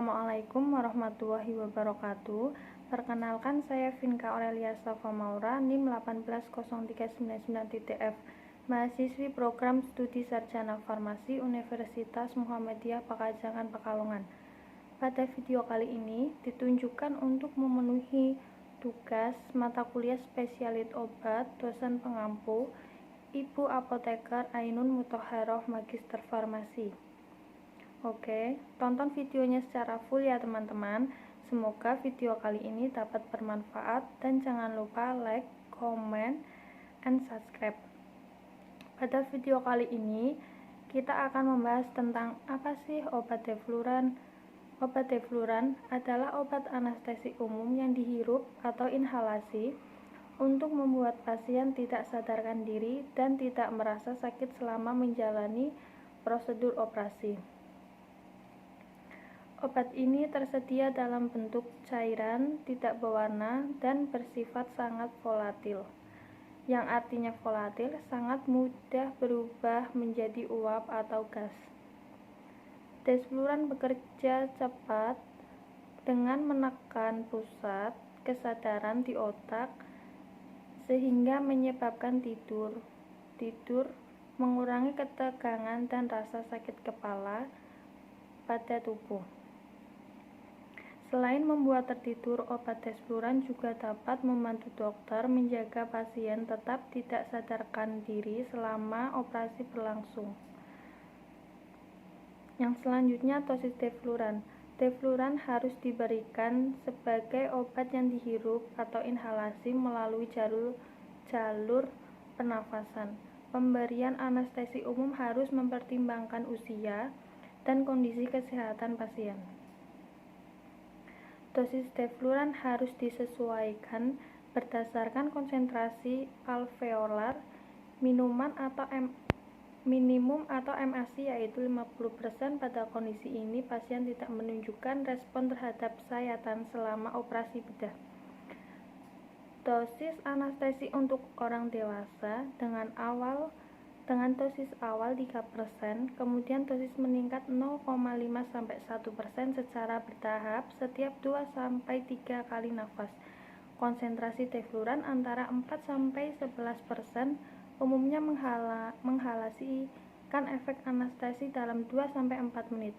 Assalamualaikum warahmatullahi wabarakatuh. Perkenalkan, saya Vinka Aurelia Safa Maura, NIM 1803999.f, mahasiswi program studi sarjana farmasi Universitas Muhammadiyah Pakajangan Pekalongan. Pada video kali ini ditunjukkan untuk memenuhi tugas mata kuliah spesialis obat dosen pengampu Ibu Apoteker Ainun Muthoharoh Magister Farmasi. Oke, tonton videonya secara full ya teman-teman. Semoga video kali ini dapat bermanfaat dan jangan lupa like, comment, and subscribe. Pada video kali ini kita akan membahas tentang apa sih obat defluran. Obat defluran adalah obat anestesi umum yang dihirup atau inhalasi untuk membuat pasien tidak sadarkan diri dan tidak merasa sakit selama menjalani prosedur operasi. Obat ini tersedia dalam bentuk cairan, tidak berwarna, dan bersifat sangat volatil. Yang artinya volatil, sangat mudah berubah menjadi uap atau gas. Defluran bekerja cepat dengan menekan pusat kesadaran di otak sehingga menyebabkan tidur, mengurangi ketegangan dan rasa sakit kepala pada tubuh. Selain membuat tertidur, obat defluran juga dapat membantu dokter menjaga pasien tetap tidak sadarkan diri selama operasi berlangsung. Yang selanjutnya, dosis defluran. Defluran harus diberikan sebagai obat yang dihirup atau inhalasi melalui jalur pernafasan. Pemberian anestesi umum harus mempertimbangkan usia dan kondisi kesehatan pasien. Dosis defluran harus disesuaikan berdasarkan konsentrasi alveolar minimum atau MAC yaitu 50%. Pada kondisi ini pasien tidak menunjukkan respon terhadap sayatan selama operasi bedah. Dosis anestesi untuk orang dewasa dengan dosis awal 3%, kemudian dosis meningkat 0,5-1% secara bertahap setiap 2-3 kali nafas. Konsentrasi defluran antara 4-11%, umumnya menghalasikan efek anestesi dalam 2-4 menit.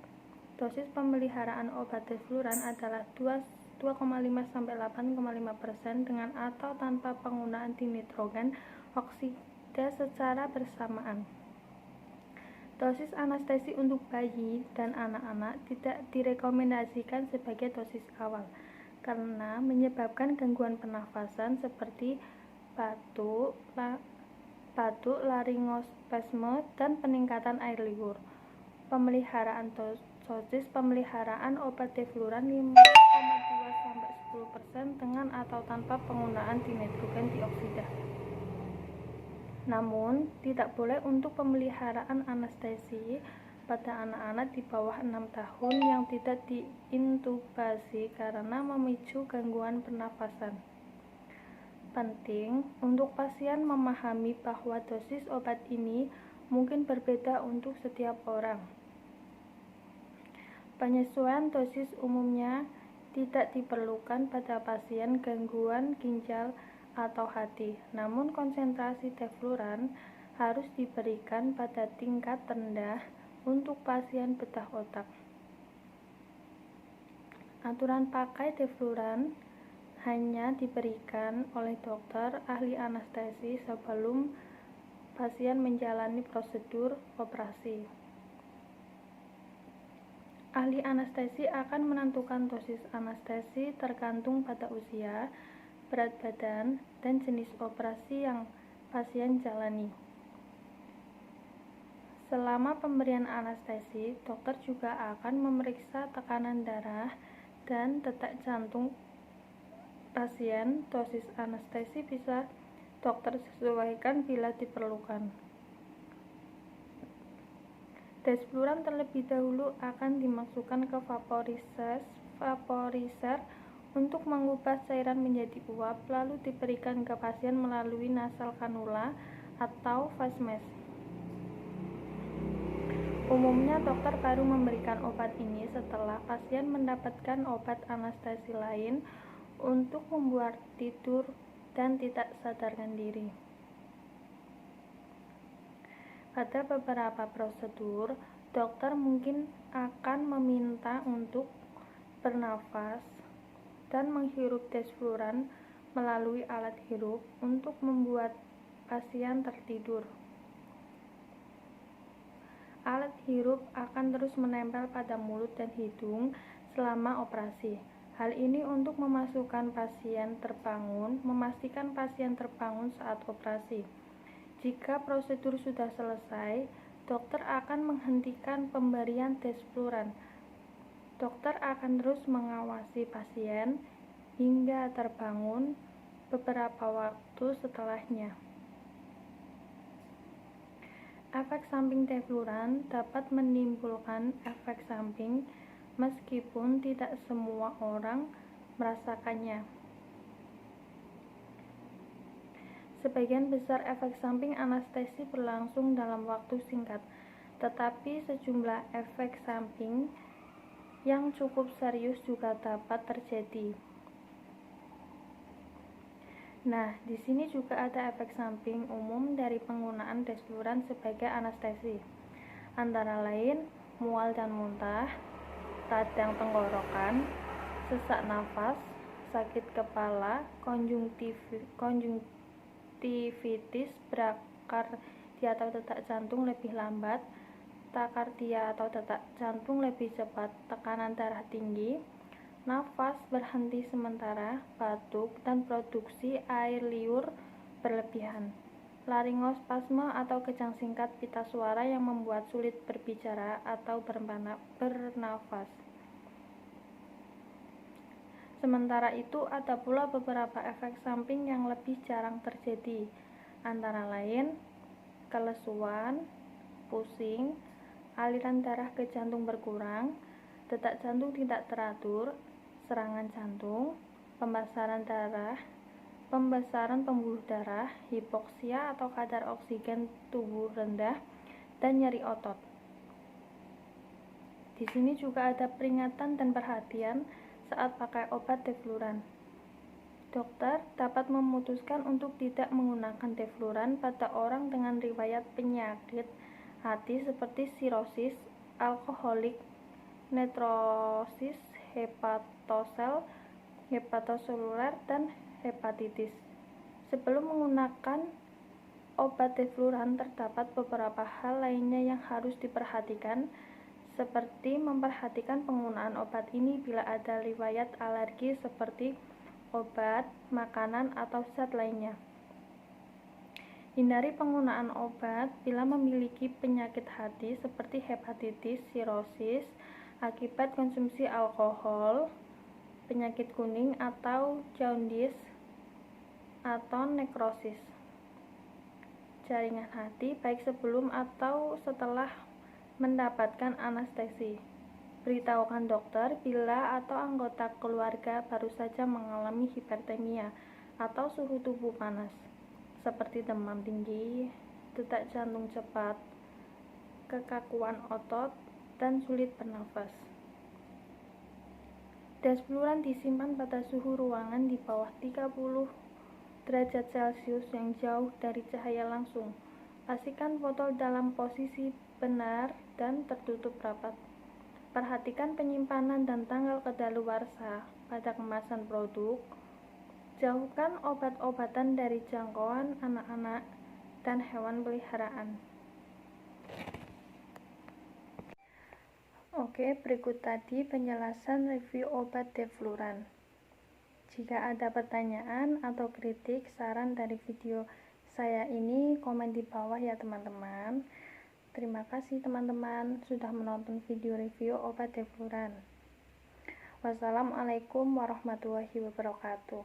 Dosis pemeliharaan obat defluran adalah 2,5-8,5% dengan atau tanpa penggunaan dinitrogen oksida secara bersamaan. Dosis anestesi untuk bayi dan anak-anak tidak direkomendasikan sebagai dosis awal karena menyebabkan gangguan pernafasan seperti batuk, laryngospasme, dan peningkatan air liur. Dosis pemeliharaan obat defluran 5,2-10% dengan atau tanpa penggunaan dinitrogen dioksida. Namun, tidak boleh untuk pemeliharaan anestesi pada anak-anak di bawah 6 tahun yang tidak diintubasi karena memicu gangguan pernafasan. Penting untuk pasien memahami bahwa dosis obat ini mungkin berbeda untuk setiap orang. Penyesuaian dosis umumnya tidak diperlukan pada pasien gangguan ginjal atau hati, namun konsentrasi defluran harus diberikan pada tingkat rendah untuk pasien bedah otak. Aturan pakai defluran hanya diberikan oleh dokter ahli anestesi sebelum pasien menjalani prosedur operasi. Ahli anestesi akan menentukan dosis anestesi tergantung pada usia, berat badan, dan jenis operasi yang pasien jalani. Selama pemberian anestesi, dokter juga akan memeriksa tekanan darah dan detak jantung pasien. Dosis anestesi bisa dokter sesuaikan bila diperlukan. Defluran terlebih dahulu akan dimasukkan ke vaporizer untuk mengubah cairan menjadi uap, lalu diberikan ke pasien melalui nasal kanula atau face mask. Umumnya dokter baru memberikan obat ini setelah pasien mendapatkan obat anestesi lain untuk membuat tidur dan tidak sadarkan diri. Pada beberapa prosedur, dokter mungkin akan meminta untuk bernafas dan menghirup desfluran melalui alat hirup untuk membuat pasien tertidur. Alat hirup akan terus menempel pada mulut dan hidung selama operasi. Hal ini untuk memastikan pasien terbangun saat operasi. Jika prosedur sudah selesai, dokter akan menghentikan pemberian desfluran. Dokter akan terus mengawasi pasien hingga terbangun beberapa waktu setelahnya. Efek samping desfluran dapat menimbulkan efek samping meskipun tidak semua orang merasakannya. Sebagian besar efek samping anestesi berlangsung dalam waktu singkat, tetapi sejumlah efek samping yang cukup serius juga dapat terjadi. Nah, di sini juga ada efek samping umum dari penggunaan desfluran sebagai anestesi, antara lain mual dan muntah, radang tenggorokan, sesak nafas, sakit kepala, konjungtivitis, brakardia atau detak jantung lebih lambat, takardia atau detak jantung lebih cepat, tekanan darah tinggi, nafas berhenti sementara, batuk, dan produksi air liur berlebihan, laringospasme atau kejang singkat pita suara yang membuat sulit berbicara atau bernafas. Sementara itu, ada pula beberapa efek samping yang lebih jarang terjadi, antara lain kelesuan, pusing, aliran darah ke jantung berkurang, detak jantung tidak teratur, serangan jantung, pembesaran pembuluh darah, hipoksia atau kadar oksigen tubuh rendah, dan nyeri otot. Di sini juga ada peringatan dan perhatian saat pakai obat desfluran. Dokter dapat memutuskan untuk tidak menggunakan desfluran pada orang dengan riwayat penyakit hati seperti sirosis, alkoholik, nephrosis, hepatoseluler, dan hepatitis. Sebelum menggunakan obat desfluran, terdapat beberapa hal lainnya yang harus diperhatikan, seperti memperhatikan penggunaan obat ini bila ada riwayat alergi seperti obat, makanan, atau zat lainnya. Hindari penggunaan obat bila memiliki penyakit hati seperti hepatitis, sirosis, akibat konsumsi alkohol, penyakit kuning atau jaundice, atau nekrosis jaringan hati baik sebelum atau setelah mendapatkan anestesi. Beritahukan dokter bila atau anggota keluarga baru saja mengalami hipertermia atau suhu tubuh panas, seperti demam tinggi, detak jantung cepat, kekakuan otot, dan sulit bernafas. Desfluran disimpan pada suhu ruangan di bawah 30 derajat Celcius yang jauh dari cahaya langsung. Pastikan botol dalam posisi benar dan tertutup rapat. Perhatikan penyimpanan dan tanggal kadaluarsa pada kemasan produk. Jauhkan obat-obatan dari jangkauan anak-anak dan hewan peliharaan. Oke, berikut tadi penjelasan review obat desfluran. Jika ada pertanyaan atau kritik, saran dari video saya ini, komen di bawah ya teman-teman. Terima kasih teman-teman sudah menonton video review obat desfluran. Wassalamualaikum warahmatullahi wabarakatuh.